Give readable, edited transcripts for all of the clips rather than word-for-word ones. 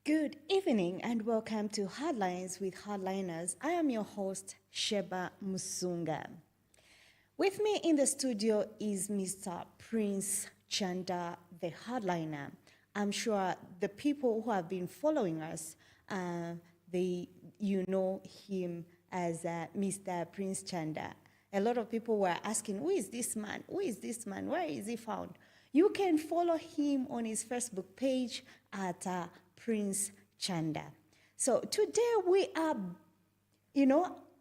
Good evening and welcome to Hardlines with Hardliners. I am your host, Sheba Musunga. With me in the studio is Mr. Prince Chanda, the hardliner. I'm sure the people who have been following us, you know him as Mr. Prince Chanda. A lot of people were asking, who is this man? Who is this man? Where is he found? You can follow him on his Facebook page at Prince Chanda. So today we are,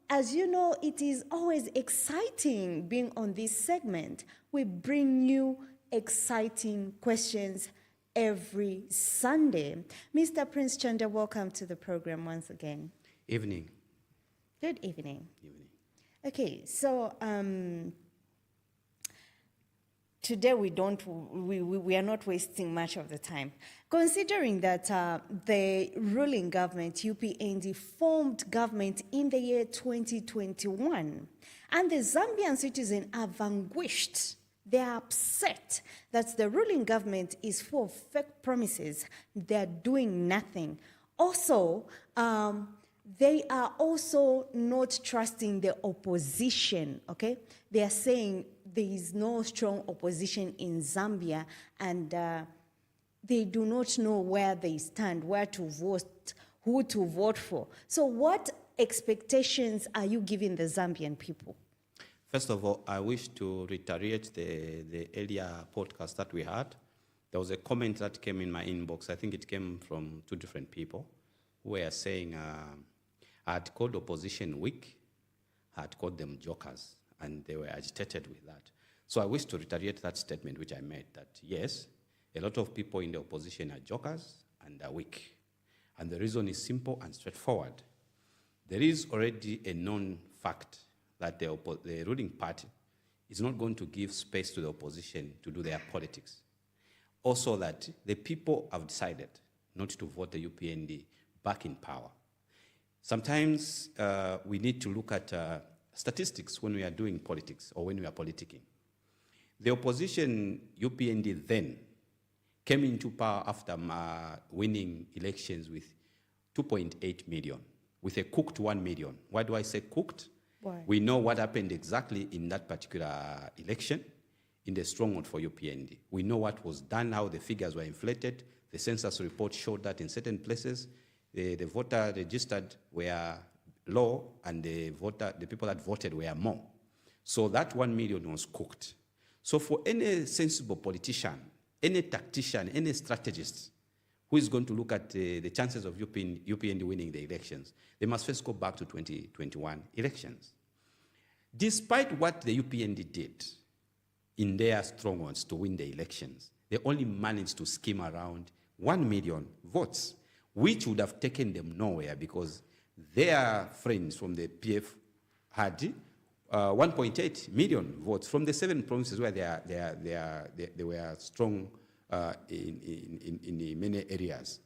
as you know, it is always exciting being on this segment. We bring you exciting questions every Sunday. Mr. Prince Chanda, welcome to the program once again. Evening. Good evening. Evening. Okay, so today we are not wasting much of the time. Considering that the ruling government, UPND, formed government in the year 2021, and the Zambian citizens are vanquished. They are upset that the ruling government is full of fake promises. They are doing nothing. Also, they are also not trusting the opposition, okay? They are saying there is no strong opposition in Zambia, and they do not know where they stand, where to vote, who to vote for. So what expectations are you giving the Zambian people? First of all, I wish to reiterate the earlier podcast that we had. There was a comment that came in my inbox. I think it came from two different people who were saying I had called opposition weak, I had called them jokers, and they were agitated with that. So I wish to reiterate that statement which I made, that yes, a lot of people in the opposition are jokers and are weak. And the reason is simple and straightforward. There is already a known fact that the ruling party is not going to give space to the opposition to do their politics. Also that the people have decided not to vote the UPND back in power. Sometimes we need to look at statistics when we are doing politics or when we are politicking. The opposition UPND then came into power after winning elections with 2.8 million, with a cooked 1 million. Why do I say cooked? Why? We know what happened exactly in that particular election in the stronghold for UPND. We know what was done, how the figures were inflated. The census report showed that in certain places, the voter registered were low and the people that voted were more. So that 1 million was cooked. So for any sensible politician, any tactician, any strategist who is going to look at the chances of UPND winning the elections, they must first go back to 2021 elections. Despite what the UPND did in their strongholds to win the elections, they only managed to skim around 1 million votes, which would have taken them nowhere because their friends from the PF had 1.8 million votes from the 7 provinces where they were strong in many areas.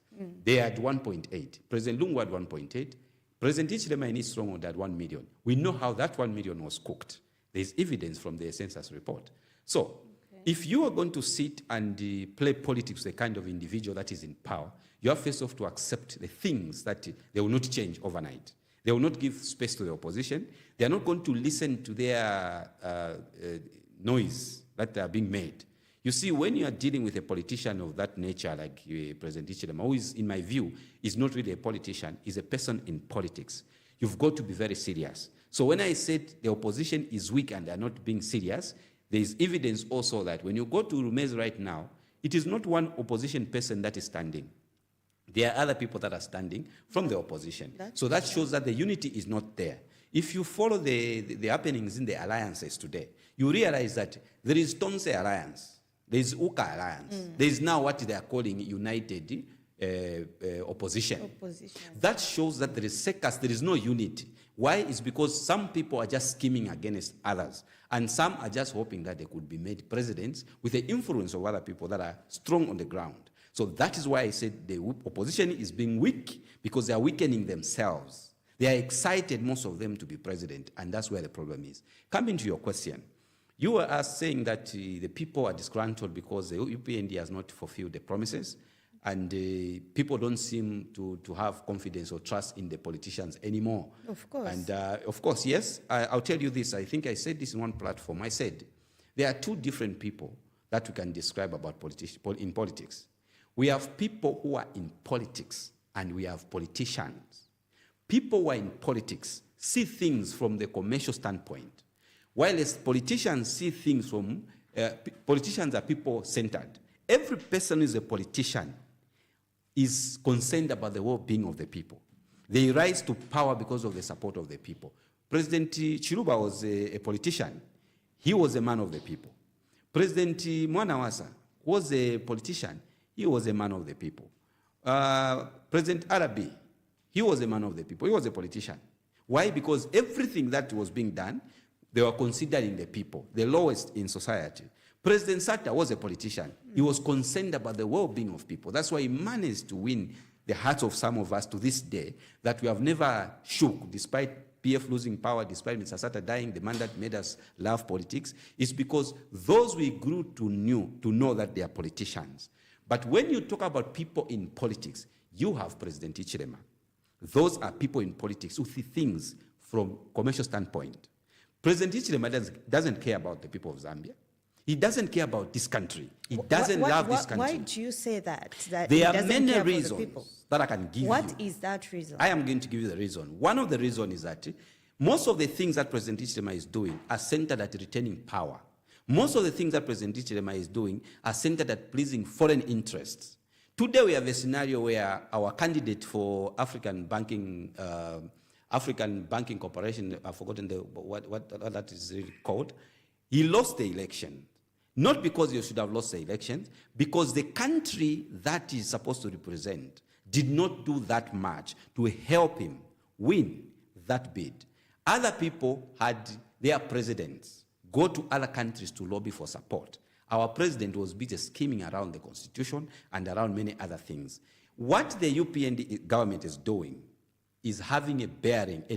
They had 1.8. President Lungu had 1.8. President Ichilema in his stronghold had 1 million. We know how that 1 million was cooked. There's evidence from the census report. So, if you are going to sit and play politics with the kind of individual that is in power, you have first off to accept the things that they will not change overnight. They will not give space to the opposition. They are not going to listen to their noise that are being made. You see, when you are dealing with a politician of that nature, like President Ichilema, who is, in my view, is not really a politician, is a person in politics, you've got to be very serious. So when I said the opposition is weak and they are not being serious, there is evidence also that when you go to Rumez right now, it is not one opposition person that is standing. There are other people that are standing from the opposition. So that shows that the unity is not there. If you follow the happenings in the alliances today, you realize that there is Tonse Alliance, there is Uka Alliance, there is now what they are calling United Opposition. That shows that there is secus, there is no unity. Why? It's because some people are just scheming against others, and some are just hoping that they could be made presidents with the influence of other people that are strong on the ground. So that is why I said the opposition is being weak, because they are weakening themselves. They are excited, most of them, to be president, and that's where the problem is. Coming to your question, you were saying that the people are disgruntled because the UPND has not fulfilled the promises. and people don't seem to have confidence or trust in the politicians anymore. Of course. And of course, yes, I'll tell you this. I think I said this in one platform. I said there are two different people that we can describe about in politics. We have people who are in politics, and we have politicians. People who are in politics see things from the commercial standpoint, while as politicians see things from, politicians are people-centered. Every person who is a politician is concerned about the well-being of the people. They rise to power because of the support of the people. President Chiluba was a politician. He was a man of the people. President Mwanawasa was a politician. He was a man of the people. President Arabi, he was a man of the people. He was a politician. Why? Because everything that was being done, they were considering the people, the lowest in society. President Sata was a politician. He was concerned about the well-being of people. That's why he managed to win the hearts of some of us to this day, that we have never shook, despite PF losing power, despite Mr. Sata dying, the man that made us love politics. It's because those we grew to know that they are politicians. But when you talk about people in politics, you have President Ichirema. Those are people in politics who see things from commercial standpoint. President Ichirema doesn't care about the people of Zambia. He doesn't care about this country. He doesn't love this country. Why do you say that? There are many reasons that I can give you. What is that reason? I am going to give you the reason. One of the reasons is that most of the things that President Ichirema is doing are centered at retaining power. Most of the things that President Ichirema is doing are centered at pleasing foreign interests. Today we have a scenario where our candidate for African Banking Corporation, I've forgotten what that is really called, he lost the election. Not because he should have lost the election, because the country that he's supposed to represent did not do that much to help him win that bid. Other people had their presidents go to other countries to lobby for support. Our president was busy scheming around the constitution and around many other things. What the UPND government is doing is having a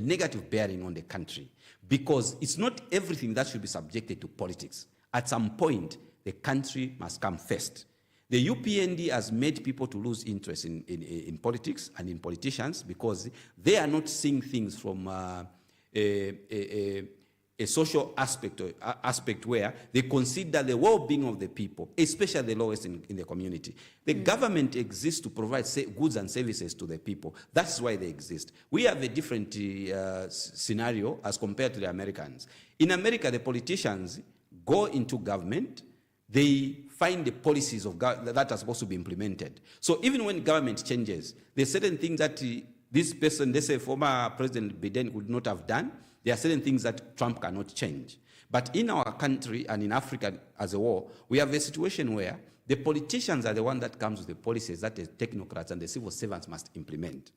negative bearing on the country, because it's not everything that should be subjected to politics. At some point, the country must come first. The UPND has made people to lose interest in politics and in politicians, because they are not seeing things from a social aspect where they consider the well-being of the people, especially the lowest in the community. The government exists to provide goods and services to the people. That's why they exist. We have a different scenario as compared to the Americans. In America, the politicians go into government, they find the policies of that are supposed to be implemented. So even when government changes, there are certain things that this person, let's say former President Biden, would not have done. There are certain things that Trump cannot change. But in our country and in Africa as a whole, we have a situation where the politicians are the one that comes with the policies that the technocrats and the civil servants must implement.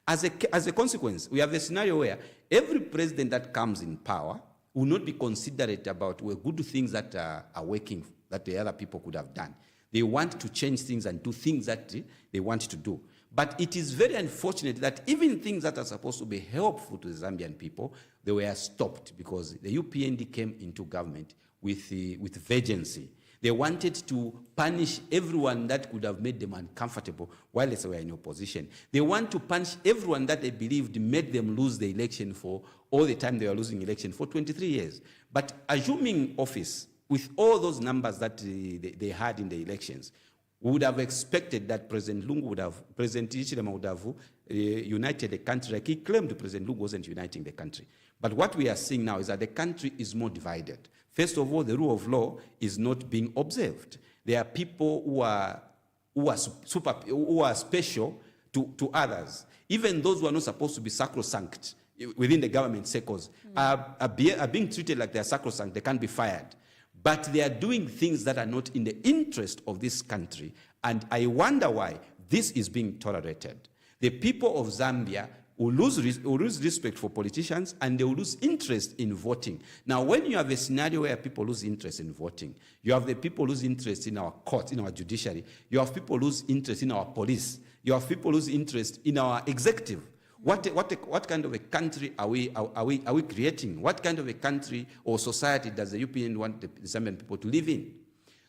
As a consequence, we have a scenario where every president that comes in power will not be considerate about good things that are working, that the other people could have done. They want to change things and do things that they want to do. But it is very unfortunate that even things that are supposed to be helpful to the Zambian people, they were stopped because the UPND came into government with vengeance. They wanted to punish everyone that could have made them uncomfortable while they were in opposition. They want to punish everyone that they believed made them lose the election for all the time they were losing election for 23 years. But assuming office with all those numbers that they had in the elections, we would have expected that President Ichirema would have united the country like he claimed President Lungu wasn't uniting the country. But what we are seeing now is that the country is more divided. First of all, the rule of law is not being observed. There are people who are special to others. Even those who are not supposed to be sacrosanct within the government circles are being treated like they are sacrosanct. They can't be fired. But they are doing things that are not in the interest of this country. And I wonder why this is being tolerated. The people of Zambia will lose respect for politicians, and they will lose interest in voting. Now, when you have a scenario where people lose interest in voting, you have the people lose interest in our court, in our judiciary. You have people lose interest in our police. You have people lose interest in our executive. What kind of a country are we creating? What kind of a country or society does the UPN want the Zambian people to live in?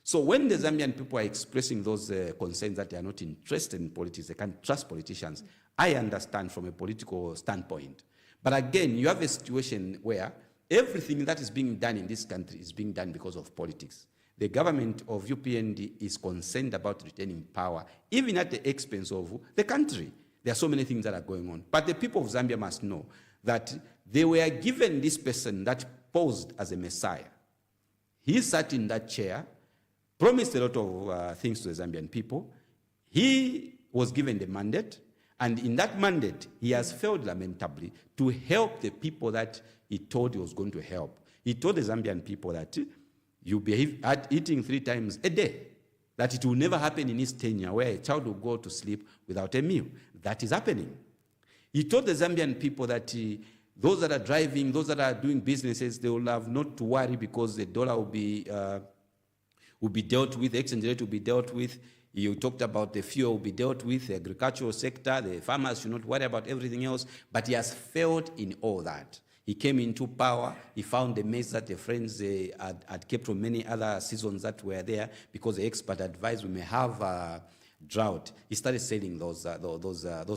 So when the Zambian people are expressing those concerns that they are not interested in politics, they can't trust politicians, I understand from a political standpoint. But again, you have a situation where everything that is being done in this country is being done because of politics. The government of UPND is concerned about retaining power, even at the expense of the country. There are so many things that are going on. But the people of Zambia must know that they were given this person that posed as a messiah. He sat in that chair, promised a lot of things to the Zambian people. He was given the mandate, and in that mandate, he has failed lamentably to help the people that he told he was going to help. He told the Zambian people that you be eating 3 times a day, that it will never happen in his tenure where a child will go to sleep without a meal. That is happening. He told the Zambian people that those that are driving, those that are doing businesses, they will have not to worry because the dollar will be dealt with, the exchange rate will be dealt with. You talked about the fuel will be dealt with, the agricultural sector, the farmers should not worry about everything else, but he has failed in all that. He came into power, he found the maize that the friends had kept from many other seasons that were there because the expert advised we may have drought. He started selling those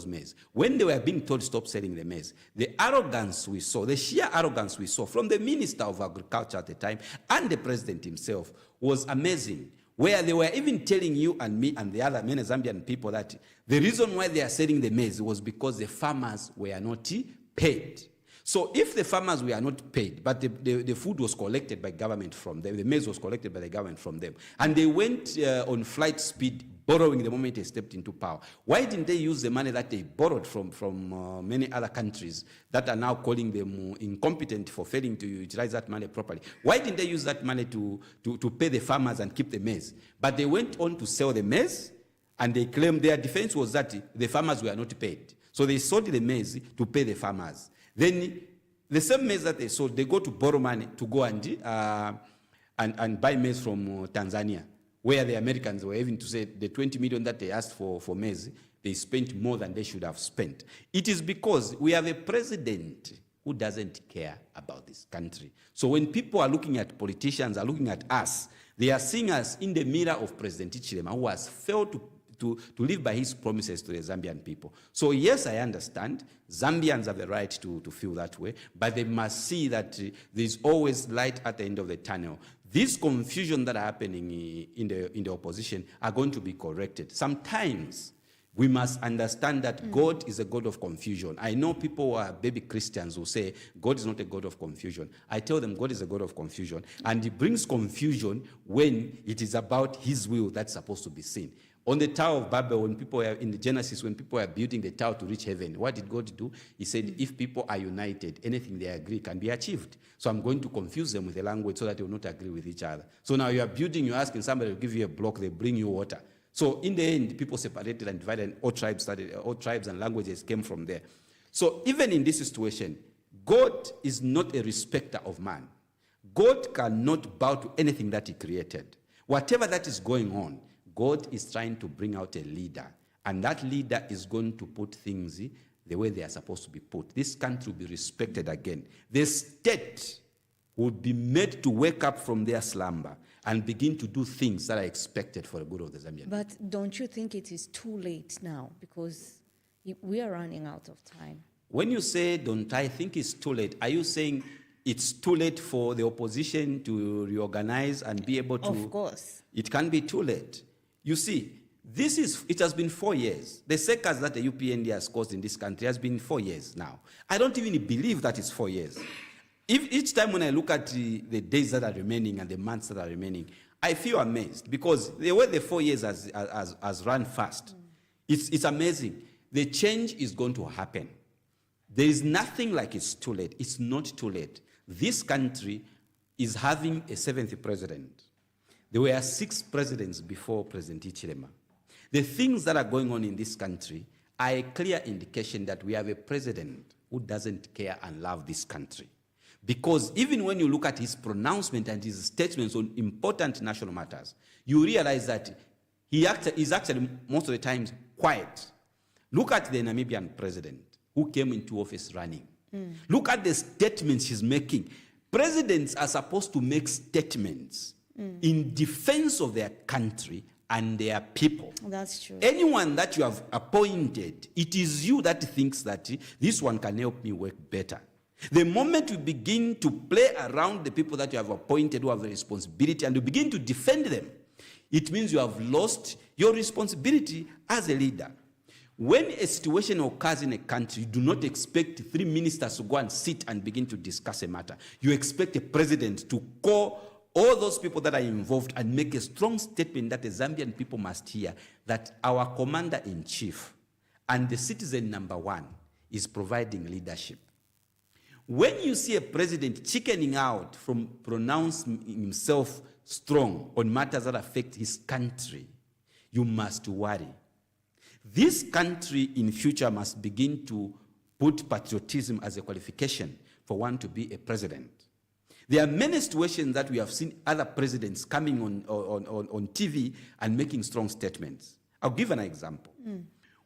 maize. When they were being told to stop selling the maize, the arrogance we saw, the sheer arrogance we saw from the Minister of Agriculture at the time and the President himself was amazing, where they were even telling you and me and the other many Zambian people that the reason why they are selling the maize was because the farmers were not paid. So if the farmers were not paid, but the food was collected by government from them, the maize was collected by the government from them, and they went on flight speed, borrowing the moment they stepped into power, why didn't they use the money that they borrowed from many other countries that are now calling them incompetent for failing to utilize that money properly? Why didn't they use that money to pay the farmers and keep the maize? But they went on to sell the maize, and they claimed their defense was that the farmers were not paid. So they sold the maize to pay the farmers. Then the same maize that they sold, they go to borrow money to go and buy maize from Tanzania, where the Americans were even to say the 20 million that they asked for maize, they spent more than they should have spent. It is because we have a president who doesn't care about this country. So when people are looking at politicians, are looking at us, they are seeing us in the mirror of President Hichilema, who has failed to live by his promises to the Zambian people. So yes, I understand. Zambians have the right to feel that way, but they must see that there's always light at the end of the tunnel. This confusion that are happening in the opposition are going to be corrected. Sometimes we must understand that God is a God of confusion. I know people who are baby Christians who say God is not a God of confusion. I tell them God is a God of confusion, and he brings confusion when it is about his will that's supposed to be seen. On the Tower of Babel, when people were in the Genesis, when people were building the tower to reach heaven, what did God do? He said, if people are united, anything they agree can be achieved. So I'm going to confuse them with the language so that they will not agree with each other. So now you are building, you're asking somebody to give you a block, they bring you water. So in the end, people separated and divided, and all tribes and languages came from there. So even in this situation, God is not a respecter of man. God cannot bow to anything that he created. Whatever that is going on, God is trying to bring out a leader, and that leader is going to put things the way they are supposed to be put. This country will be respected again. The state will be made to wake up from their slumber and begin to do things that are expected for the good of the Zambian. But don't you think it is too late now? Because we are running out of time. When you say, don't I think it's too late, are you saying it's too late for the opposition to reorganize and be able to? Of course. It can be too late. You see, it has been 4 years. The circus that the UPND has caused in this country has been 4 years now. I don't even believe that it's 4 years. If each time when I look at the days that are remaining and the months that are remaining, I feel amazed because the way the 4 years has run fast, it's amazing. The change is going to happen. There is nothing like it's too late. It's not too late. This country is having a 7th president. There were 6 presidents before President Hichilema. The things that are going on in this country are a clear indication that we have a president who doesn't care and love this country. Because even when you look at his pronouncement and his statements on important national matters, you realize that he is actually most of the times quiet. Look at the Namibian president who came into office running. Look at the statements he's making. Presidents are supposed to make statements in defense of their country and their people. That's true. Anyone that you have appointed, it is you that thinks that this one can help me work better. The moment you begin to play around the people that you have appointed who have the responsibility and you begin to defend them, it means you have lost your responsibility as a leader. When a situation occurs in a country, you do not expect 3 ministers to go and sit and begin to discuss a matter. You expect a president to call all those people that are involved and make a strong statement that the Zambian people must hear, that our commander-in-chief and the citizen number one is providing leadership. When you see a president chickening out from pronouncing himself strong on matters that affect his country, you must worry. This country in future must begin to put patriotism as a qualification for one to be a president. There are many situations that we have seen other presidents coming on TV and making strong statements. I'll give an example.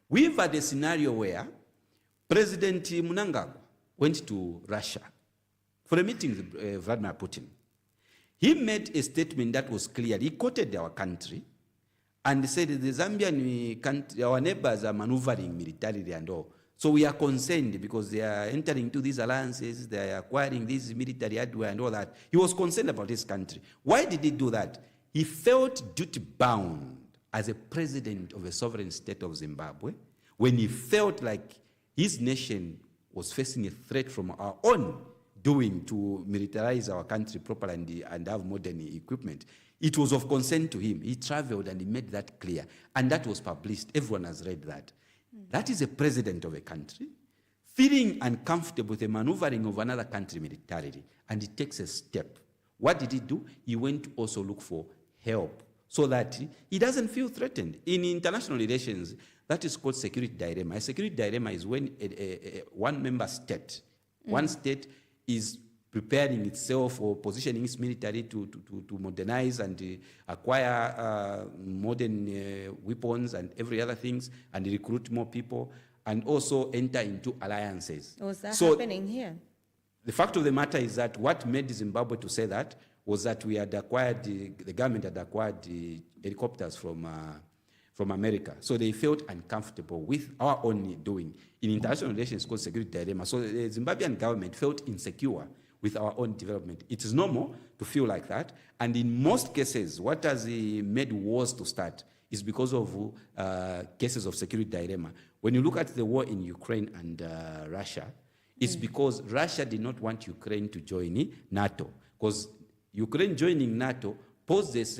We've had a scenario where President Mnangagwa went to Russia for a meeting with Vladimir Putin. He made a statement that was clear. He quoted our country and said the Zambian country, our neighbors are maneuvering militarily and all. So we are concerned because they are entering into these alliances, they are acquiring this military hardware and all that. He was concerned about his country. Why did he do that? He felt duty-bound as a president of a sovereign state of Zimbabwe when he felt like his nation was facing a threat from our own doing to militarize our country properly and have modern equipment. It was of concern to him. He traveled and he made that clear. And that was published. Everyone has read that. That is a president of a country feeling uncomfortable with the maneuvering of another country militarily. And he takes a step. What did he do? He went to also look for help so that he doesn't feel threatened. In international relations, that is called security dilemma. A security dilemma is when one member state, one state is preparing itself or positioning its military to modernize and acquire modern weapons and every other things and recruit more people and also enter into alliances. Was that happening here? The fact of the matter is that what made Zimbabwe to say that was that we had acquired, the government had acquired helicopters from America. So they felt uncomfortable with our own doing. In international relations, it's called security dilemma. So the Zimbabwean government felt insecure with our own development. It is normal to feel like that. And in most cases, what has made wars to start is because of cases of security dilemma. When you look at the war in Ukraine and Russia, it's because Russia did not want Ukraine to join NATO. Because Ukraine joining NATO poses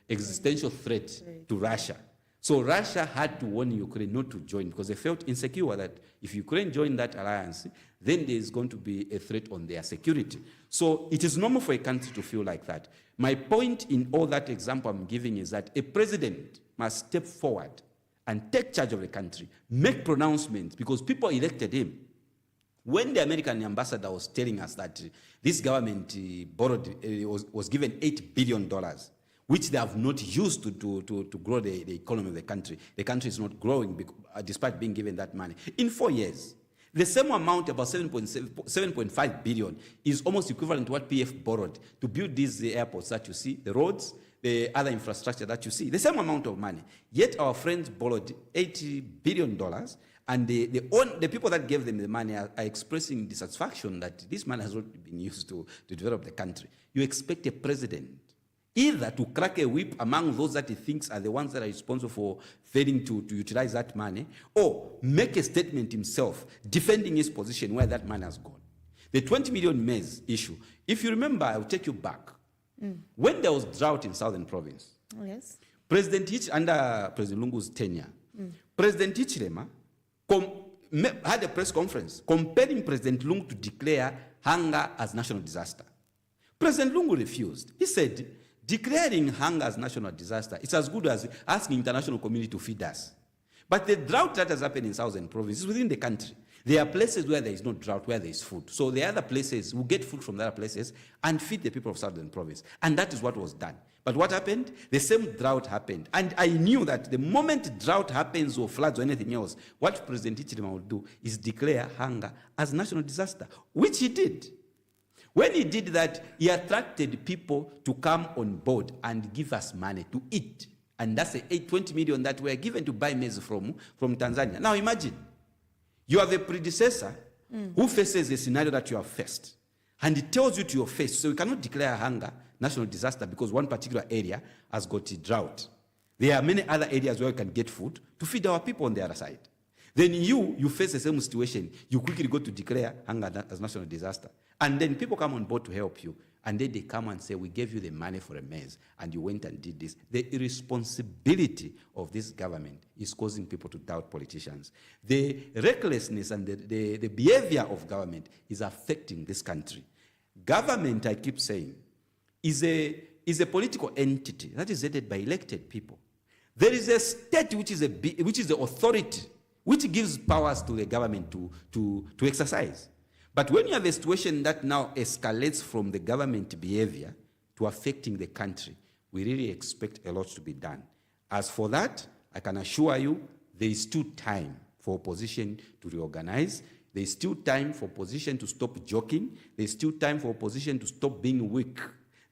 existential threat to Russia. So Russia had to warn Ukraine not to join because they felt insecure that if Ukraine joined that alliance, then there is going to be a threat on their security. So it is normal for a country to feel like that. My point in all that example I'm giving is that a president must step forward and take charge of the country, make pronouncements because people elected him. When the American ambassador was telling us that this government borrowed, was given $8 billion, which they have not used to grow the economy of the country is not growing despite being given that money. In 4 years, the same amount, about 7.5 billion, is almost equivalent to what PF borrowed to build these airports that you see, the roads, the other infrastructure that you see, the same amount of money. Yet our friends borrowed $80 billion, and the people that gave them the money are expressing dissatisfaction that this money has not been used to develop the country. You expect a president either to crack a whip among those that he thinks are the ones that are responsible for failing to utilize that money, or make a statement himself defending his position where that money has gone. The 20 million maize issue, if you remember, I'll take you back. When there was drought in Southern Province, yes, under President Lungu's tenure, President Hichilema had a press conference comparing President Lungu to declare hunger as national disaster. President Lungu refused. He said, declaring hunger as national disaster, it's as good as asking international community to feed us. But the drought that has happened in Southern Province is within the country. There are places where there is no drought, where there is food. So the other places will get food from the other places and feed the people of Southern Province. And that is what was done. But what happened? The same drought happened. And I knew that the moment drought happens or floods or anything else, what President Hichilema would do is declare hunger as national disaster, which he did. When he did that, he attracted people to come on board and give us money to eat. And that's the 20 million that were given to buy maize from Tanzania. Now imagine, you have a predecessor who faces a scenario that you have faced. And he tells you to your face, so we cannot declare hunger, national disaster, because one particular area has got a drought. There are many other areas where we can get food to feed our people on the other side. Then you face the same situation, you quickly go to declare hunger as national disaster. And then people come on board to help you, and then they come and say, we gave you the money for a maize, and you went and did this. The irresponsibility of this government is causing people to doubt politicians. The recklessness and the behavior of government is affecting this country. Government, I keep saying, is a political entity that is headed by elected people. There is a state which is the authority, which gives powers to the government to exercise. But when you have a situation that now escalates from the government behavior to affecting the country, we really expect a lot to be done. As for that, I can assure you, there is still time for opposition to reorganize. There is still time for opposition to stop joking. There is still time for opposition to stop being weak.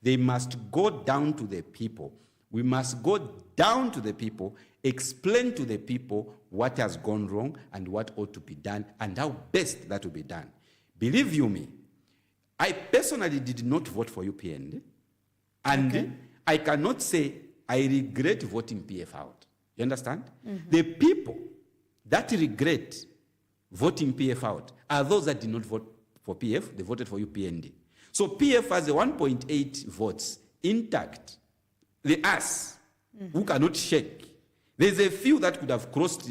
They must go down to the people. We must go down to the people, explain to the people what has gone wrong and what ought to be done and how best that will be done. Believe you me, I personally did not vote for UPND, and I cannot say I regret voting PF out. You understand? The people that regret voting PF out are those that did not vote for PF, they voted for UPND. So PF has a 1.8 votes intact. The us, who cannot shake. There's a few that could have crossed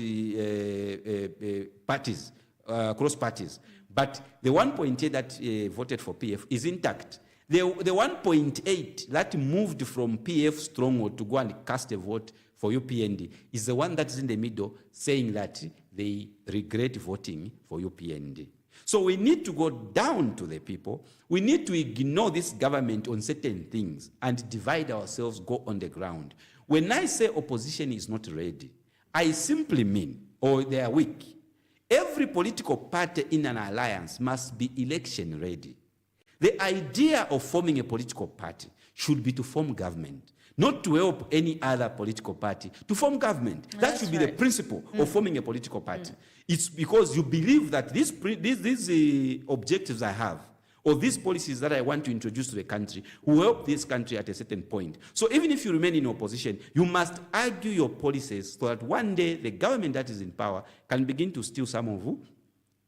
parties, cross parties. But the 1.8 that voted for PF is intact. The 1.8 that moved from PF stronghold to go and cast a vote for UPND is the one that's in the middle saying that they regret voting for UPND. So we need to go down to the people. We need to ignore this government on certain things and divide ourselves, go on the ground. When I say opposition is not ready, I simply mean, or they are weak. Every political party in an alliance must be election ready. The idea of forming a political party should be to form government, not to help any other political party to form government. That should be the principle of forming a political party. It's because you believe that these objectives I have, or these policies that I want to introduce to the country, will help this country at a certain point. So even if you remain in opposition, you must argue your policies so that one day the government that is in power can begin to steal some of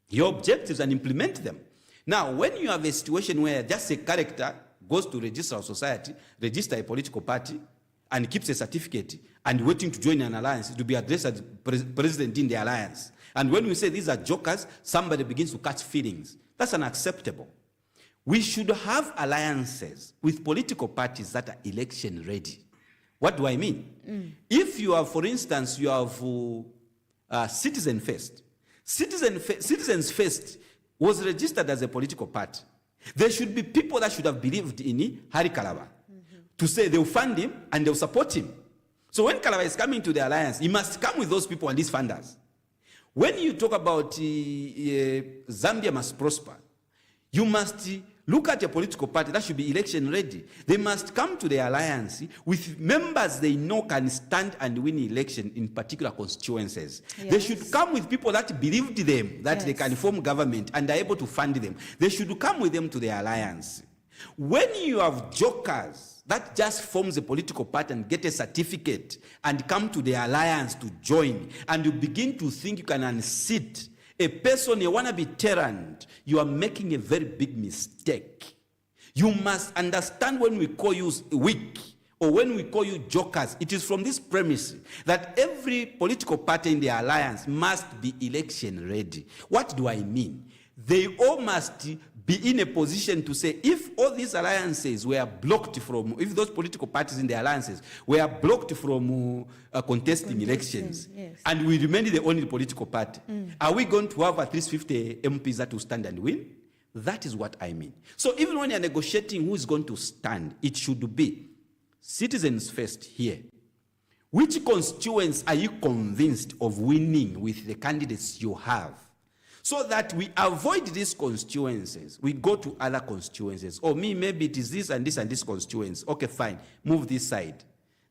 your objectives and implement them. Now, when you have a situation where just a character goes to register a society, register a political party, and keeps a certificate, and waiting to join an alliance, to be addressed as president in the alliance. And when we say these are jokers, somebody begins to catch feelings. That's unacceptable. We should have alliances with political parties that are election ready. What do I mean? If you have, for instance, you have Citizen First. Citizens First was registered as a political party. There should be people that should have believed in Harry Kalaba to say they'll fund him and they'll support him. So when Kalaba is coming to the alliance, he must come with those people and these funders. When you talk about Zambia must prosper, you must look at a political party that should be election ready. They must come to the alliance with members they know can stand and win election in particular constituencies. Yes. They should come with people that believed them, that they can form government and are able to fund them. They should come with them to the alliance. When you have jokers that just forms a political party and get a certificate and come to the alliance to join, and you begin to think you can unseat a person, you want to be tyrant, you are making a very big mistake. You must understand when we call you weak or when we call you jokers, it is from this premise that every political party in the alliance must be election ready. What do I mean? They all must be in a position to say, if all these alliances were blocked from, if those political parties in the alliances were blocked from contesting elections, and we remain the only political party, are we going to have at least 50 MPs that will stand and win? That is what I mean. So even when you're negotiating who is going to stand, it should be Citizens First here. Which constituents are you convinced of winning with the candidates you have? so that we avoid these constituencies. We go to other constituencies. Or me, maybe it is this and this and this constituency. Okay, fine, move this side.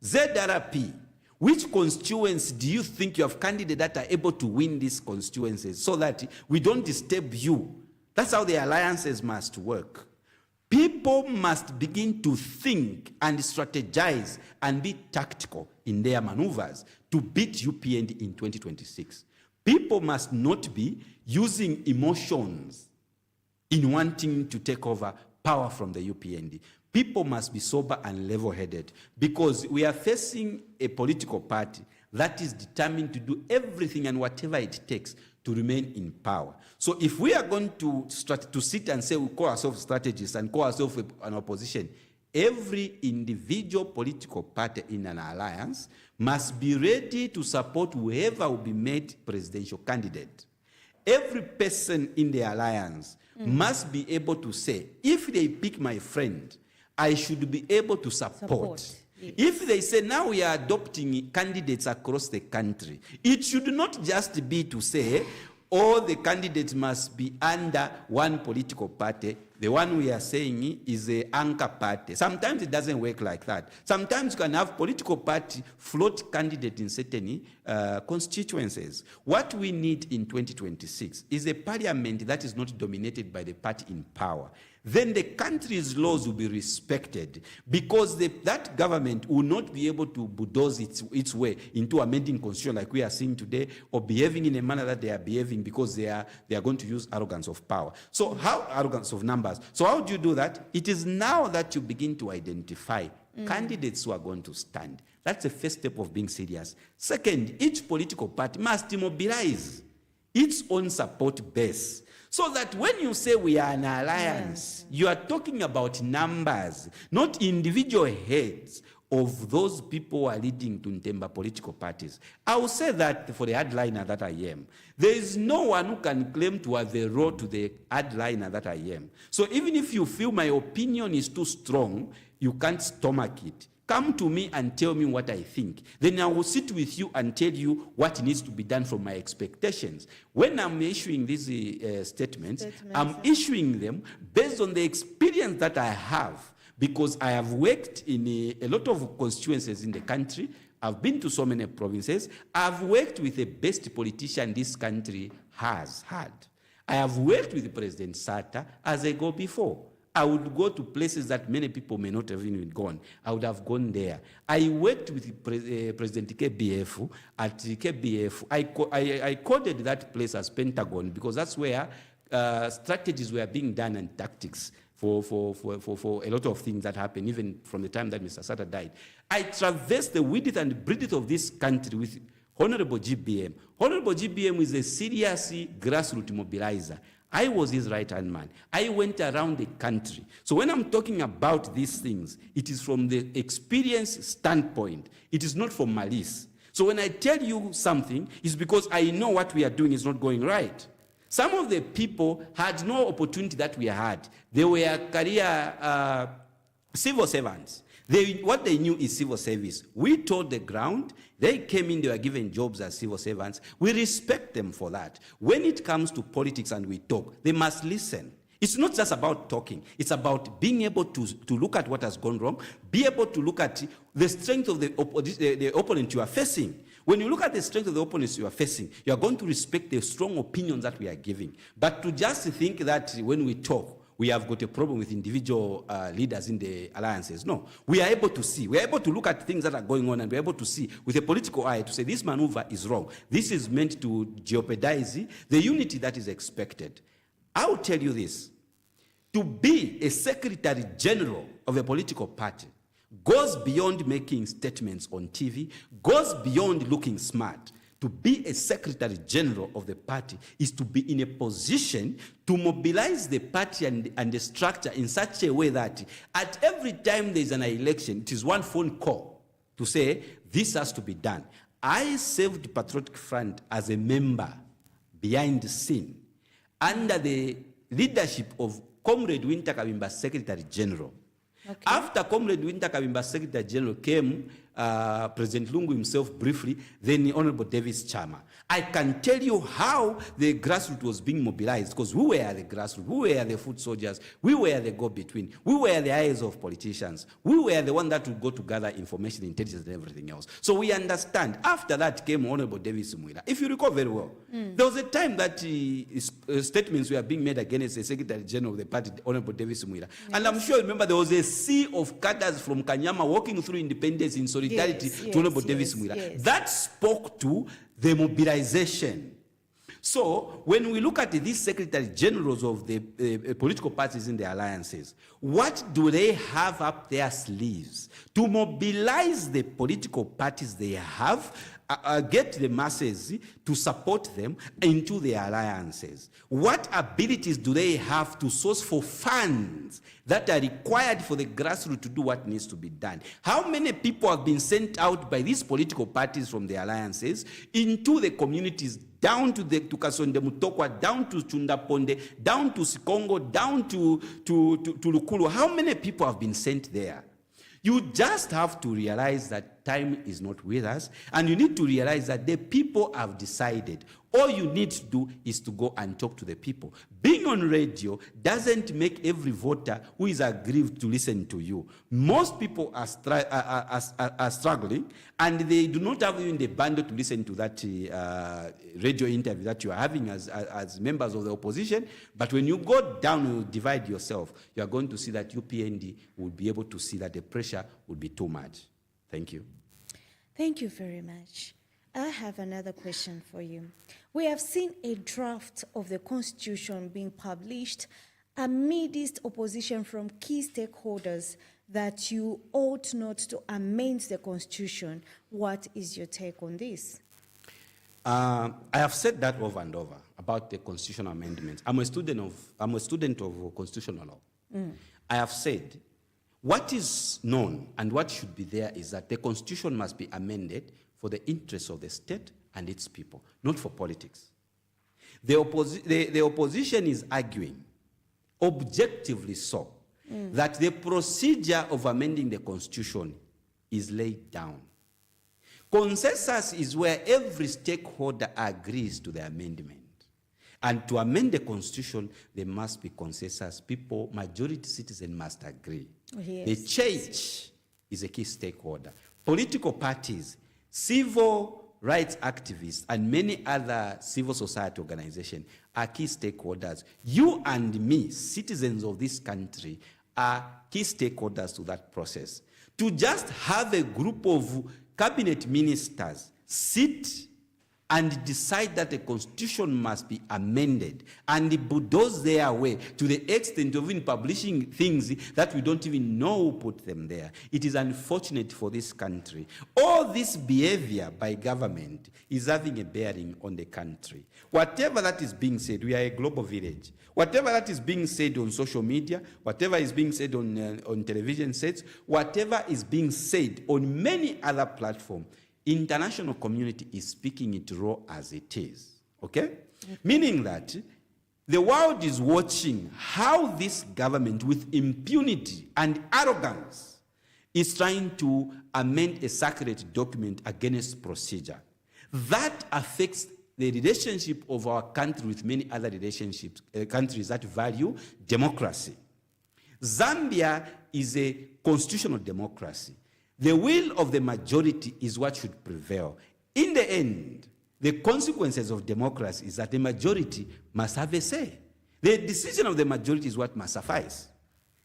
ZRP, which constituents do you think you have candidates that are able to win these constituencies so that we don't disturb you? That's how the alliances must work. People must begin to think and strategize and be tactical in their maneuvers to beat UPND in 2026. People must not be using emotions in wanting to take over power from the UPND. People must be sober and level-headed because we are facing a political party that is determined to do everything and whatever it takes to remain in power. So if we are going to sit and say we call ourselves strategists and call ourselves an opposition, every individual political party in an alliance must be ready to support whoever will be made presidential candidate. Every person in the alliance must be able to say, if they pick my friend, I should be able to support. Yes. If they say now we are adopting candidates across the country, it should not just be to say all the candidates must be under one political party. The one we are saying is an anchor party. Sometimes it doesn't work like that. Sometimes you can have political party float candidate in certain constituencies. What we need in 2026 is a parliament that is not dominated by the party in power. Then the country's laws will be respected because that government will not be able to bulldoze its way into amending constitution like we are seeing today or behaving in a manner that they are behaving because they are going to use arrogance of power. So how arrogance of numbers? So how do you do that? It is now that you begin to identify candidates who are going to stand. That's the first step of being serious. Second, each political party must mobilize its own support base. So that when you say we are an alliance, you are talking about numbers, not individual heads of those people who are leading to Ntemba political parties. I will say that for the hardliner that I am, there is no one who can claim to have a role to the hardliner that I am. So even if you feel my opinion is too strong, you can't stomach it. Come to me and tell me what I think. Then I will sit with you and tell you what needs to be done from my expectations. When I'm issuing these statements, I'm issuing them based on the experience that I have because I have worked in a lot of constituencies in the country. I've been to so many provinces. I've worked with the best politician this country has had. I have worked with President Sata as I go before. I would go to places that many people may not have even gone. I would have gone there. I worked with President KBF at KBF. I coded that place as Pentagon because that's where strategies were being done and tactics for a lot of things that happened, even from the time that Mr. Sata died. I traversed the width and breadth of this country with Honorable GBM. Honorable GBM is a serious grassroots mobilizer. I was his right-hand man. I went around the country. So when I'm talking about these things, it is from the experience standpoint. It is not from malice. So when I tell you something, it's because I know what we are doing is not going right. Some of the people had no opportunity that we had. They were career civil servants. What they knew is civil service. We told the ground, they came in, they were given jobs as civil servants. We respect them for that. When it comes to politics and we talk, they must listen. It's not just about talking. It's about being able to look at what has gone wrong, be able to look at the strength of the opponent you are facing. When you look at the strength of the opponents you are facing, you are going to respect the strong opinions that we are giving. But to just think that when we talk, we have got a problem with individual leaders in the alliances. No, we are able to see. We are able to look at things that are going on and we're able to see with a political eye to say this maneuver is wrong. This is meant to jeopardize the unity that is expected. I will tell you this. To be a secretary general of a political party goes beyond making statements on TV, goes beyond looking smart. To be a secretary general of the party is to be in a position to mobilize the party and the structure in such a way that at every time there is an election, it is one phone call to say, this has to be done. I served Patriotic Front as a member behind the scene under the leadership of Comrade Winter Kabimba, Secretary General. Okay. After Comrade Winter Kabimba, Secretary General, came President Lungu himself briefly, then Honorable Davis Chama. I can tell you how the grassroots was being mobilized, because we were the grassroots, we were the foot soldiers, we were the go-between, we were the eyes of politicians, we were the one that would go to gather information, intelligence, and everything else. So we understand. After that came Honorable Davis Mwila. If you recall very well, there was a time that statements were being made against the Secretary General of the party, Honorable Davis Mwila. Yes. And I'm sure you remember there was a sea of cadres from Kanyama walking through Independence in solidarity to Honorable Davis Mwila. Yes. That spoke to the mobilization. So when we look at these secretary generals of the political parties in the alliances, what do they have up their sleeves to mobilize the political parties they have, get the masses to support them into the alliances? What abilities do they have to source for funds that are required for the grassroots to do what needs to be done? How many people have been sent out by these political parties from the alliances into the communities, down to Kasonde Mutokwa, down to Chundaponde, down to Sikongo, down to Lukulu? How many people have been sent there? You just have to realize that time is not with us, and you need to realize that the people have decided. All you need to do is to go and talk to the people. Being on radio doesn't make every voter who is aggrieved to listen to you. Most people are struggling, and they do not have even the bandwidth to listen to that radio interview that you are having as members of the opposition. But when you go down and divide yourself, you are going to see that UPND will be able to see that the pressure will be too much. Thank you. Thank you very much. I have another question for you. We have seen a draft of the Constitution being published amidst opposition from key stakeholders that you ought not to amend the Constitution. What is your take on this? I have said that over and over about the constitutional amendments. I'm a student of constitutional law. I have said what is known and what should be there is that the Constitution must be amended for the interests of the state and its people, not for politics. The opposition is arguing, objectively so, that the procedure of amending the Constitution is laid down. Consensus is where every stakeholder agrees to the amendment. And to amend the Constitution, there must be consensus. People, majority citizens must agree. Yes. The church is a key stakeholder. Political parties, civil rights activists, and many other civil society organizations are key stakeholders. You and me, citizens of this country, are key stakeholders to that process. To just have a group of cabinet ministers sit and decide that the Constitution must be amended and bulldoze their way to the extent of even publishing things that we don't even know who put them there. It is unfortunate for this country. All this behavior by government is having a bearing on the country. Whatever that is being said, we are a global village. Whatever that is being said on social media, whatever is being said on television sets, whatever is being said on many other platforms, international community is speaking it raw as it is, okay? Meaning that the world is watching how this government with impunity and arrogance is trying to amend a sacred document against procedure. That affects the relationship of our country with many other relationships, countries that value democracy. Zambia is a constitutional democracy. The will of the majority is what should prevail. In the end, the consequences of democracy is that the majority must have a say. The decision of the majority is what must suffice.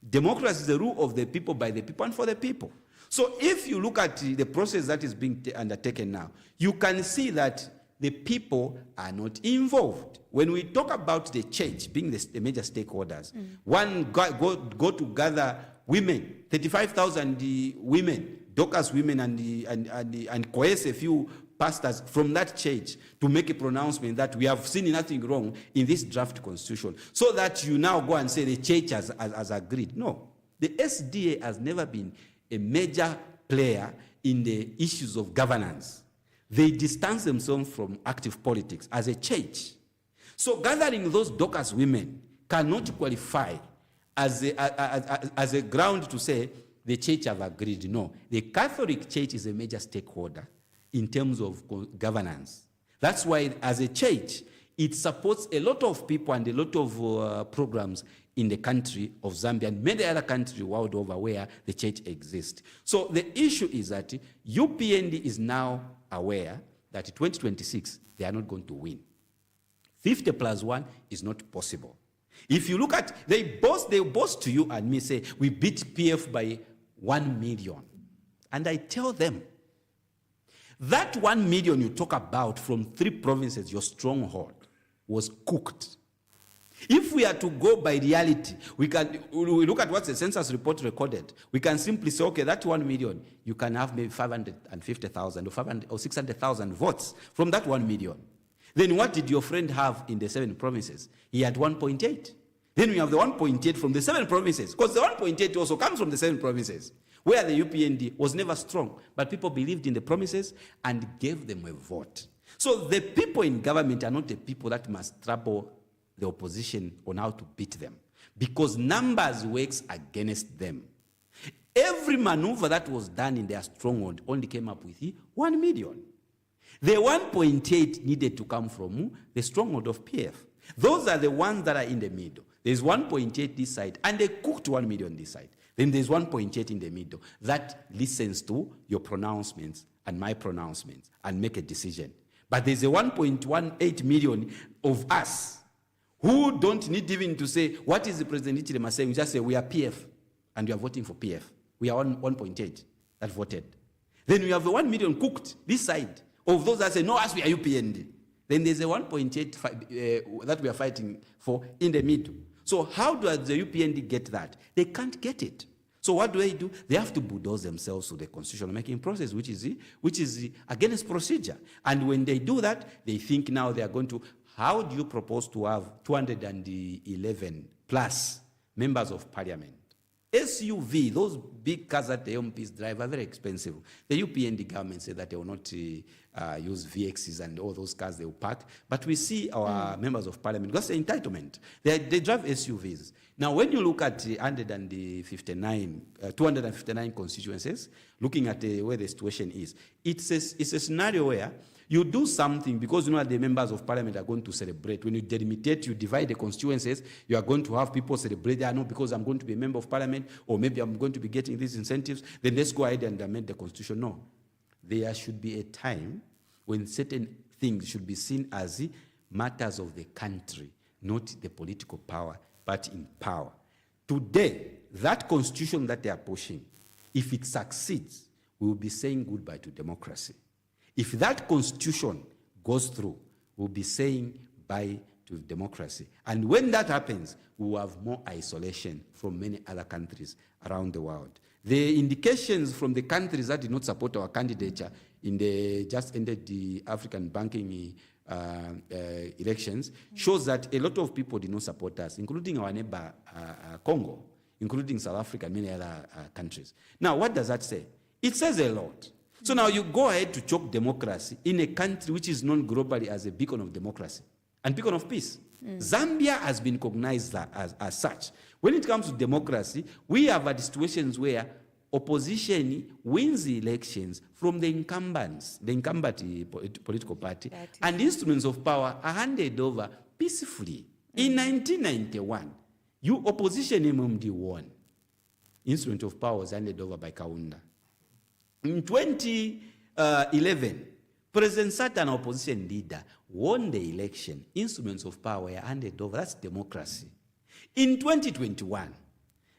Democracy is the rule of the people, by the people, and for the people. So if you look at the process that is being undertaken now, you can see that the people are not involved. When we talk about the church being the major stakeholders, one go to gather women, 35,000 women, Dorcas women, and coerce a few pastors from that church to make a pronouncement that we have seen nothing wrong in this draft constitution, so that you now go and say the church has agreed. No, the SDA has never been a major player in the issues of governance. They distance themselves from active politics as a church. So gathering those Dorcas women cannot qualify as a ground to say the church have agreed. No, the Catholic Church is a major stakeholder in terms of governance. That's why, as a church, it supports a lot of people and a lot of programs in the country of Zambia and many other countries world over where the church exists. So the issue is that UPND is now aware that in 2026, they are not going to win. 50 plus 1 is not possible. If you look at, they boast to you and me, say, we beat PF by 1 million. And I tell them, that 1 million you talk about from 3 provinces, your stronghold, was cooked. If we are to go by reality, we look at what the census report recorded. We can simply say, okay, that 1 million, you can have maybe 550,000 or 600,000 votes from that 1 million. Then what did your friend have in the 7 provinces? He had 1.8. Then we have the 1.8 from the 7 provinces, because the 1.8 also comes from the 7 provinces, where the UPND was never strong, but people believed in the promises and gave them a vote. So the people in government are not the people that must trouble the opposition on how to beat them, because numbers works against them. Every maneuver that was done in their stronghold only came up with 1 million. The 1.8 needed to come from the stronghold of PF. Those are the ones that are in the middle. There's 1.8 this side, and they cooked 1 million this side. Then there's 1.8 in the middle that listens to your pronouncements and my pronouncements and make a decision. But there's a 1.18 million of us who don't need even to say, what is the President Ichilema saying? We just say, we are PF, and we are voting for PF. We are 1.8 that voted. Then we have the 1 million cooked this side of those that say, no, as we are UPND. Then there's a 1.8 that we are fighting for in the middle. So how does the UPND get that? They can't get it. So what do? They have to bulldoze themselves to the constitutional making process, which is against procedure. And when they do that, they think now they are going to, how do you propose to have 211 plus members of parliament? SUV, those big cars that the MPs drive are very expensive. The UPND government said that they will not use VXs and all those cars they will park. But we see our members of parliament, that's the entitlement. They drive SUVs. Now, when you look at 259 constituencies, looking at where the situation is, it's a scenario where you do something because you know that the members of parliament are going to celebrate. When you delimitate, you divide the constituencies, you are going to have people celebrate. I know because I'm going to be a member of parliament, or maybe I'm going to be getting these incentives, then let's go ahead and amend the constitution. No. There should be a time when certain things should be seen as matters of the country, not the political power, but in power. Today, that constitution that they are pushing, if it succeeds, we will be saying goodbye to democracy. If that constitution goes through, we'll be saying bye to democracy. And when that happens, we will have more isolation from many other countries around the world. The indications from the countries that did not support our candidature in the just ended the African banking elections shows that a lot of people did not support us, including our neighbor Congo, including South Africa and many other countries. Now, what does that say? It says a lot. So now you go ahead to choke democracy in a country which is known globally as a beacon of democracy and beacon of peace. Zambia has been recognized as such. When it comes to democracy, we have had situations where opposition wins the elections from the incumbents, the incumbent political party, and instruments of power are handed over peacefully. In 1991, you opposition MMD won. Instrument of power was handed over by Kaunda. In 2011, President Satan, opposition leader, won the election. Instruments of power were handed over. That's democracy. In 2021,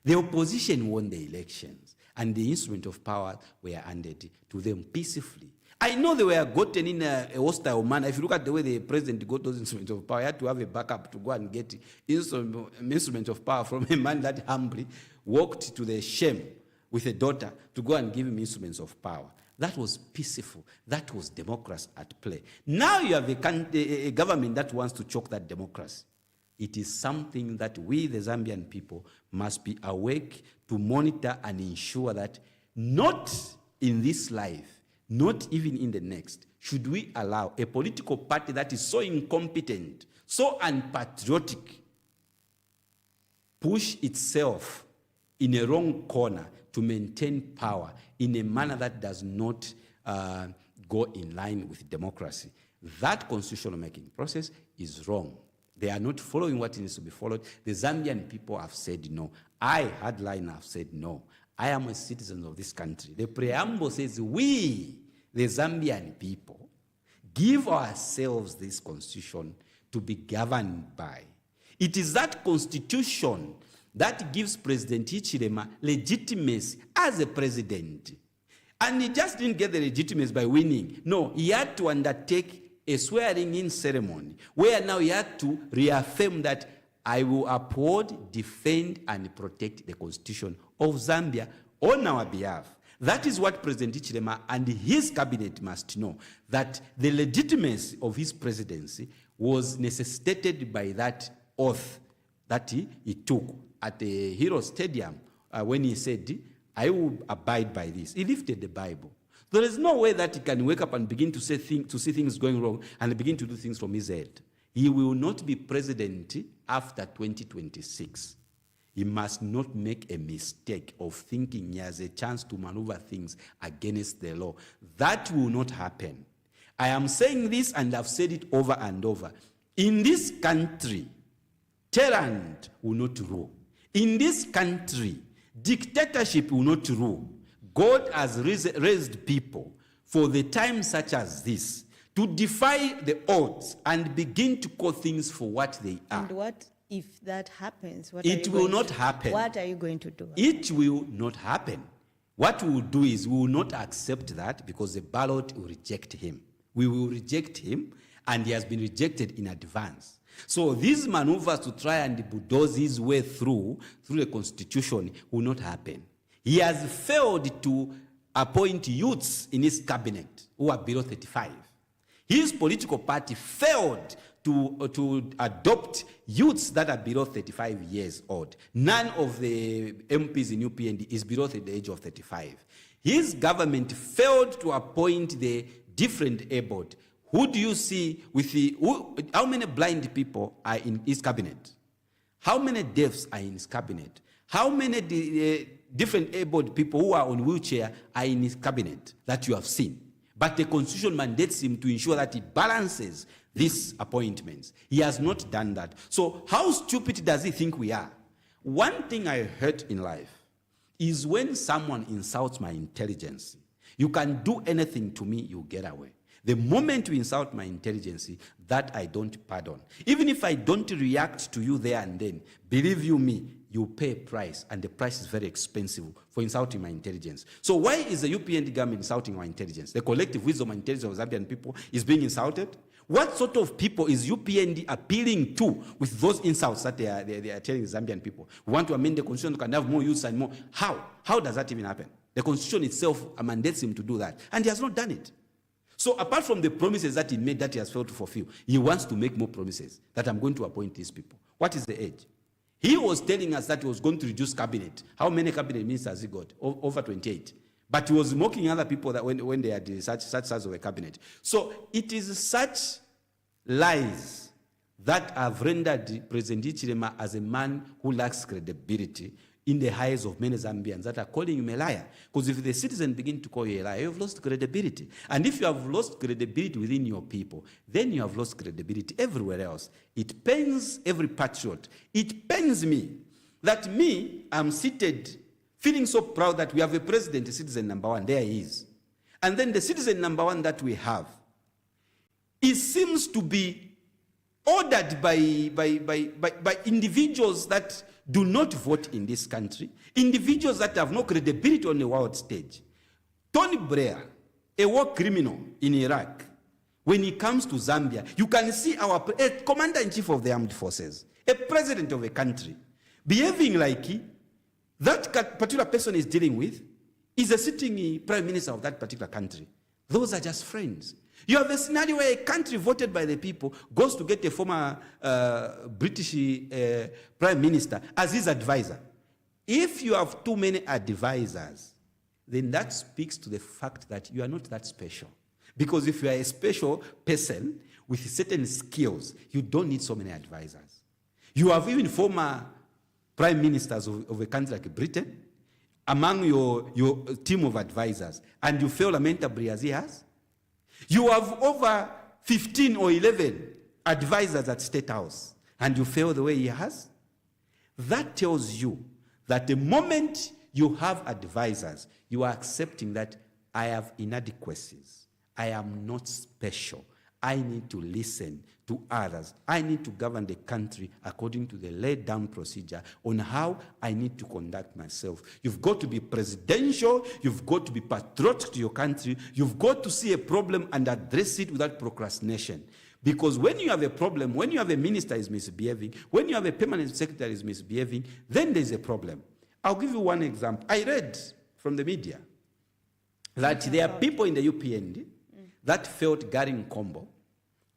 the opposition won the elections, and the instrument of power were handed to them peacefully. I know they were gotten in a hostile manner. If you look at the way the president got those instruments of power, he had to have a backup to go and get instrument of power from a man that humbly walked to the shame with a daughter to go and give him instruments of power. That was peaceful. That was democracy at play. Now you have a government that wants to choke that democracy. It is something that we, the Zambian people, must be awake to monitor and ensure that not in this life, not even in the next, should we allow a political party that is so incompetent, so unpatriotic, push itself in a wrong corner to maintain power in a manner that does not go in line with democracy. That constitutional making process is wrong. They are not following what needs to be followed. The Zambian people have said no. I, Hardliner, have said no. I am a citizen of this country. The preamble says, we, the Zambian people, give ourselves this constitution to be governed by. It is that constitution that gives President Hichilema legitimacy as a president. And he just didn't get the legitimacy by winning. No, he had to undertake a swearing-in ceremony where now he had to reaffirm that I will uphold, defend, and protect the Constitution of Zambia on our behalf. That is what President Hichilema and his cabinet must know, that the legitimacy of his presidency was necessitated by that oath that he took at the Hero Stadium when he said, I will abide by this. He lifted the Bible. There is no way that he can wake up and begin to see things going wrong and begin to do things from his head. He will not be president after 2026. He must not make a mistake of thinking he has a chance to maneuver things against the law. That will not happen. I am saying this and I've said it over and over. In this country, tyrant will not rule. In this country, dictatorship will not rule. God has raised people for the time such as this to defy the odds and begin to call things for what they are. And what if that happens? It will not happen. What are you going to do? It will not happen. What we will do is we will not accept that because the ballot will reject him. We will reject him, and he has been rejected in advance. So these maneuvers to try and bulldoze his way through the Constitution will not happen. He has failed to appoint youths in his cabinet who are below 35. His political party failed to adopt youths that are below 35 years old. None of the MPs in UPND is below the age of 35. His government failed to appoint the different abled. Who do you see with how many blind people are in his cabinet? How many deafs are in his cabinet? How many different abled people who are on wheelchair are in his cabinet that you have seen? But the Constitution mandates him to ensure that he balances these appointments. He has not done that. So how stupid does he think we are? One thing I hate in life is when someone insults my intelligence. You can do anything to me, you get away. The moment you insult my intelligence, that I don't pardon. Even if I don't react to you there and then, believe you me, you pay a price, and the price is very expensive for insulting my intelligence. So why is the UPND government insulting our intelligence? The collective wisdom and intelligence of Zambian people is being insulted? What sort of people is UPND appealing to with those insults that they are telling the Zambian people? We want to amend the constitution, we can have more youths and more. How? How does that even happen? The constitution itself mandates him to do that, and he has not done it. So apart from the promises that he made that he has failed to fulfill, he wants to make more promises that I'm going to appoint these people. What is the age? He was telling us that he was going to reduce cabinet. How many cabinet ministers he got? Over 28. But he was mocking other people that when they had such size of a cabinet. So it is such lies that have rendered President Hichilema as a man who lacks credibility in the eyes of many Zambians that are calling him a liar. Because if the citizens begin to call you a liar, you have lost credibility. And if you have lost credibility within your people, then you have lost credibility everywhere else. It pains every patriot. It pains me that I'm seated feeling so proud that we have a president, a citizen number one. There he is. And then the citizen number one that we have, it seems to be ordered by individuals that do not vote in this country, individuals that have no credibility on the world stage. Tony Blair, a war criminal in Iraq, when he comes to Zambia, you can see our commander-in-chief of the armed forces, a president of a country, behaving like that particular person is dealing with is a sitting prime minister of that particular country. Those are just friends. You have a scenario where a country voted by the people goes to get a former British prime minister as his advisor. If you have too many advisors, then that speaks to the fact that you are not that special. Because if you are a special person with certain skills, you don't need so many advisors. You have even former prime ministers of a country like Britain, among your team of advisors and you fail lamentably as he has? You have over 15 or 11 advisors at State House and you fail the way he has? That tells you that the moment you have advisors, you are accepting that I have inadequacies. I am not special. I need to listen to others. I need to govern the country according to the laid down procedure on how I need to conduct myself. You've got to be presidential. You've got to be patriotic to your country. You've got to see a problem and address it without procrastination. Because when you have a problem, when you have a minister is misbehaving, when you have a permanent secretary is misbehaving, then there's a problem. I'll give you one example. I read from the media that there are people in the UPND that felt Gary Nkombo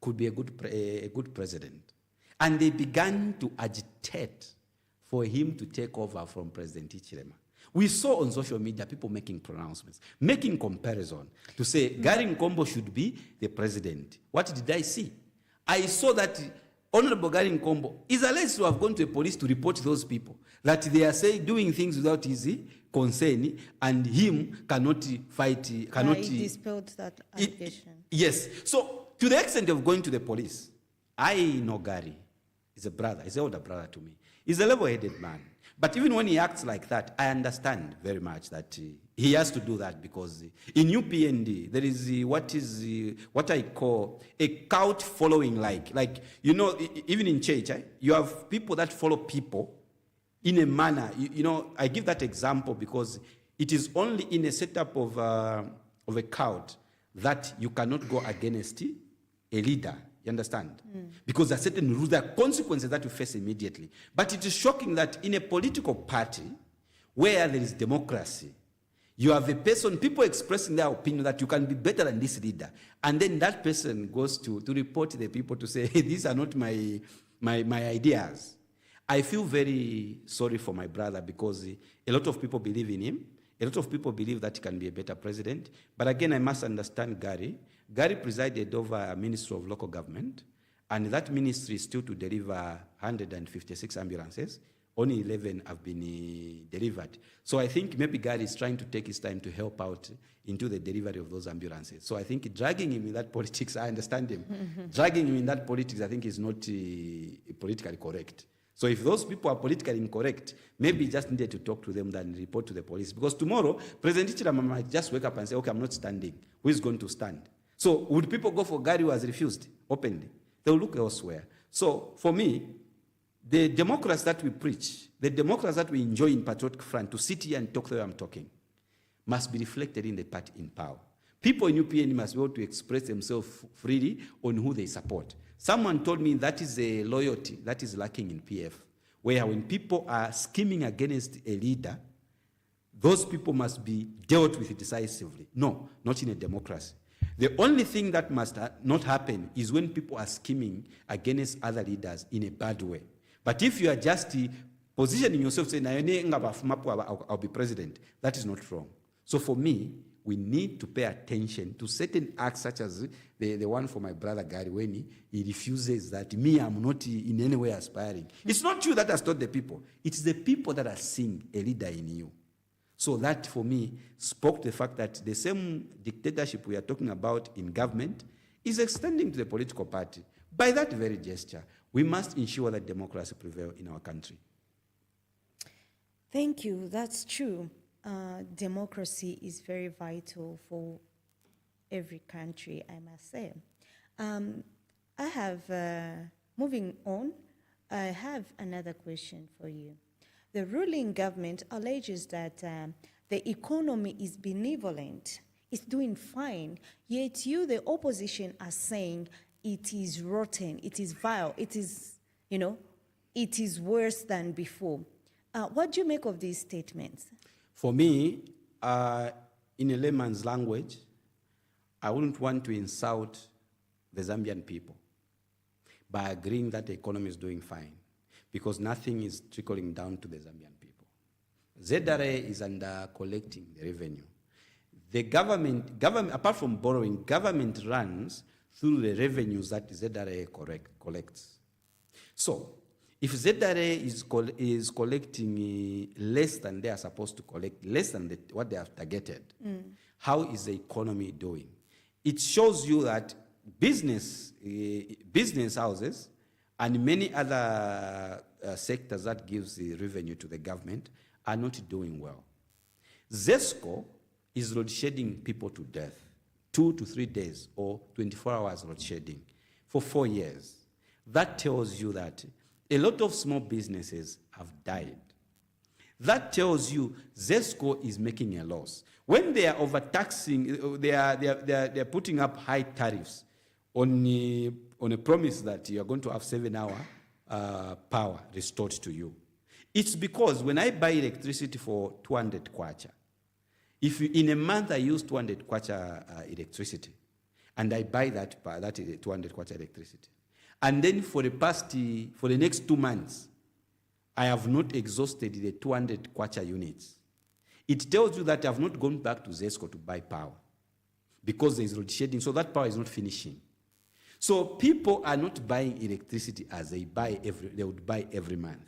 could be a good president. And they began to agitate for him to take over from President Hichilema. We saw on social media people making pronouncements, making comparison to say Gary Nkombo should be the president. What did I see? I saw that Honorable Gary Nkombo is alleged to have gone to the police to report those people, that they are doing things without his consent, and him cannot fight. He dispelled that allegation. Yes. So to the extent of going to the police, I know Gary. He's a brother. He's an older brother to me. He's a level-headed man. But even when he acts like that, I understand very much that he has to do that because in UPND, there is what I call a cult following like, you know, even in church, you have people that follow people in a manner. You know, I give that example because it is only in a setup of a cult that you cannot go against a leader. You understand? Because there are certain rules, there are consequences that you face immediately. But it is shocking that in a political party where there is democracy, you have a person, people expressing their opinion that you can be better than this leader. And then that person goes to report to the people to say, hey, these are not my ideas. I feel very sorry for my brother because a lot of people believe in him. A lot of people believe that he can be a better president. But again, I must understand Gary. Gary presided over a ministry of local government, and that ministry is still to deliver 156 ambulances. Only 11 have been delivered. So I think maybe Gary is trying to take his time to help out into the delivery of those ambulances. So I think dragging him in that politics, I understand him. Dragging him in that politics, I think is not politically correct. So if those people are politically incorrect, maybe just needed to talk to them than report to the police. Because tomorrow, President Hichilema might just wake up and say, okay, I'm not standing. Who is going to stand? So would people go for Gary who has refused openly? They'll look elsewhere. So for me, the democracy that we preach, the democracy that we enjoy in Patriotic Front, to sit here and talk the way I'm talking, must be reflected in the party in power. People in UPN must be able to express themselves freely on who they support. Someone told me that is a loyalty that is lacking in PF, where when people are scheming against a leader, those people must be dealt with decisively. No, not in a democracy. The only thing that must not happen is when people are scheming against other leaders in a bad way. But if you are just positioning yourself saying, I'll be president, that is not wrong. So for me, we need to pay attention to certain acts such as the one for my brother Gary when he refuses that I'm not in any way aspiring. It's not you that has taught the people. It's the people that are seeing a leader in you. So that, for me, spoke to the fact that the same dictatorship we are talking about in government is extending to the political party. By that very gesture, we must ensure that democracy prevails in our country. Thank you. That's true. Democracy is very vital for every country, I must say. I have, moving on, I have another question for you. The ruling government alleges that the economy is benevolent, it's doing fine, yet you, the opposition, are saying it is rotten, it is vile, it is, it is worse than before. What do you make of these statements? For me, in a layman's language, I wouldn't want to insult the Zambian people by agreeing that the economy is doing fine, because nothing is trickling down to the Zambian people. ZRA is under collecting the revenue. The government, apart from borrowing, government runs through the revenues that ZRA collects. So, If ZRA is collecting less than they are supposed to collect, less than what they have targeted, how is the economy doing? It shows you that business houses and many other sectors that gives the revenue to the government are not doing well. ZESCO is load shedding people to death, 2 to 3 days or 24 hours load shedding for 4 years. That tells you that a lot of small businesses have died. That tells you ZESCO is making a loss. When they are overtaxing, they are putting up high tariffs on a promise that you are going to have 7-hour power restored to you. It's because when I buy electricity for 200 kwacha, if in a month I use 200 kwacha electricity, and I buy that 200 kwacha electricity, and then for the next 2 months, I have not exhausted the 200 kwacha units, it tells you that I have not gone back to ZESCO to buy power because there is load shedding, so that power is not finishing. So people are not buying electricity as they would buy every month,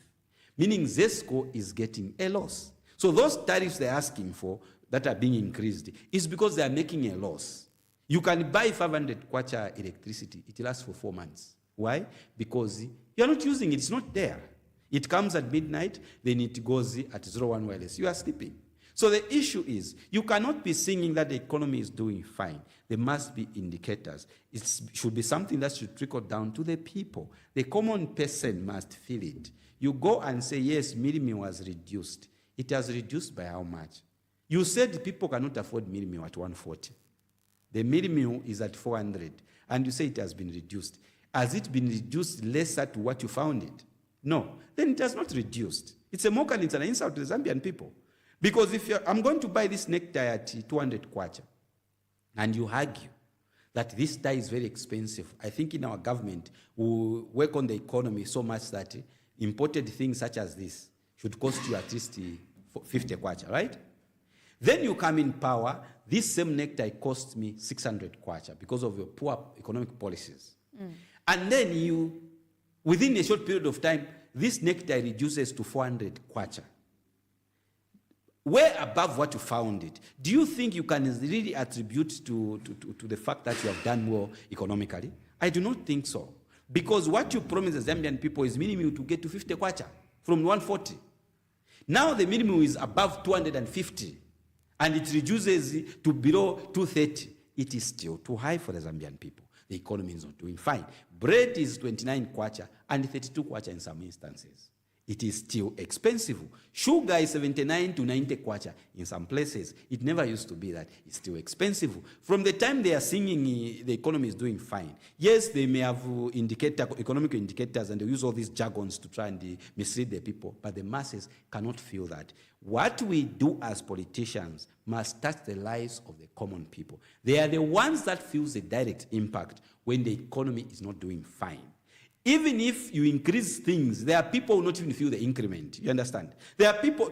meaning ZESCO is getting a loss. So those tariffs they're asking for that are being increased is because they are making a loss. You can buy 500 kwacha electricity, it lasts for 4 months. Why? Because you're not using it, it's not there. It comes at midnight, then it goes at 01 wireless. You are sleeping. So the issue is, you cannot be singing that the economy is doing fine. There must be indicators. It should be something that should trickle down to the people. The common person must feel it. You go and say, yes, minimum was reduced. It has reduced by how much? You said people cannot afford minimum at 140. The minimum is at 400, and you say it has been reduced. Has it been reduced lesser to what you found it? No. Then it has not reduced. It's a mock and it's an insult to the Zambian people. Because if I'm going to buy this necktie at 200 kwacha, and you argue that this tie is very expensive, I think in our government we will work on the economy so much that imported things such as this should cost you at least 50 kwacha, right? Then you come in power, this same necktie costs me 600 kwacha because of your poor economic policies. And then within a short period of time, this necktie reduces to 400 kwacha. Way above what you found it. Do you think you can really attribute to the fact that you have done well economically? I do not think so. Because what you promise the Zambian people is minimum to get to 50 kwacha from 140. Now the minimum is above 250 and it reduces to below 230. It is still too high for the Zambian people. The economy is not doing fine. Bread is 29 kwacha and 32 kwacha in some instances. It is still expensive. Sugar is 79 to 90 kwacha in some places. It never used to be that. It's still expensive. From the time they are singing the economy is doing fine, yes, they may have economic indicators and they use all these jargons to try and mislead the people, but the masses cannot feel that. What we do as politicians must touch the lives of the common people. They are the ones that feel the direct impact when the economy is not doing fine. Even if you increase things, there are people who not even feel the increment. You understand? There are people,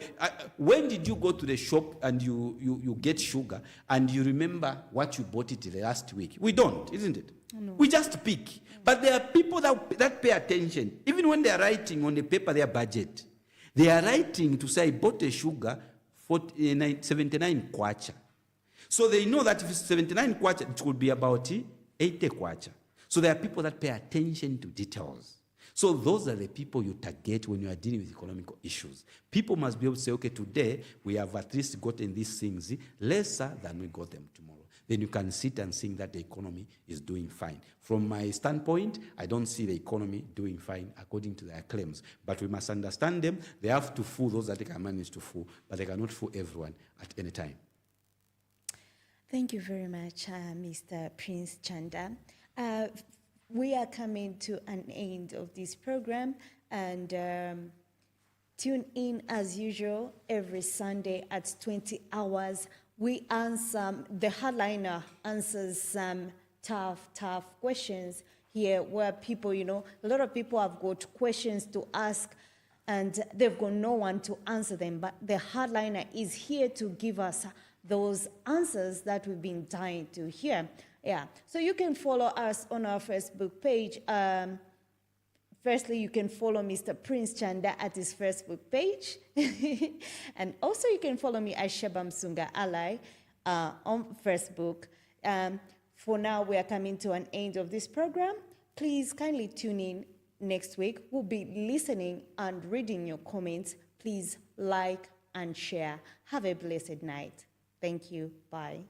when did you go to the shop and you get sugar and you remember what you bought it the last week? We don't, isn't it? No. We just pick. But there are people that pay attention. Even when they are writing on the paper their budget, they are writing to say, I bought a sugar for 79 kwacha. So they know that if it's 79 kwacha, it will be about 80 kwacha. So there are people that pay attention to details. So those are the people you target when you are dealing with economical issues. People must be able to say, okay, today we have at least gotten these things lesser than we got them tomorrow. Then you can sit and think that the economy is doing fine. From my standpoint, I don't see the economy doing fine according to their claims. But we must understand them. They have to fool those that they can manage to fool, but they cannot fool everyone at any time. Thank you very much, Mr. Prince Chanda. We are coming to an end of this program, and tune in as usual every Sunday at 20 hours. We answer, the Hardliner answers some tough questions here where people, a lot of people have got questions to ask and they've got no one to answer them, but the Hardliner is here to give us those answers that we've been dying to hear. Yeah, so you can follow us on our Facebook page, Firstly, you can follow Mr. Prince Chanda at his Facebook page. And also you can follow me as Sheba Msunga Ally on Facebook. For now, we are coming to an end of this program. Please kindly tune in next week. We'll be listening and reading your comments. Please like and share. Have a blessed night. Thank you. Bye.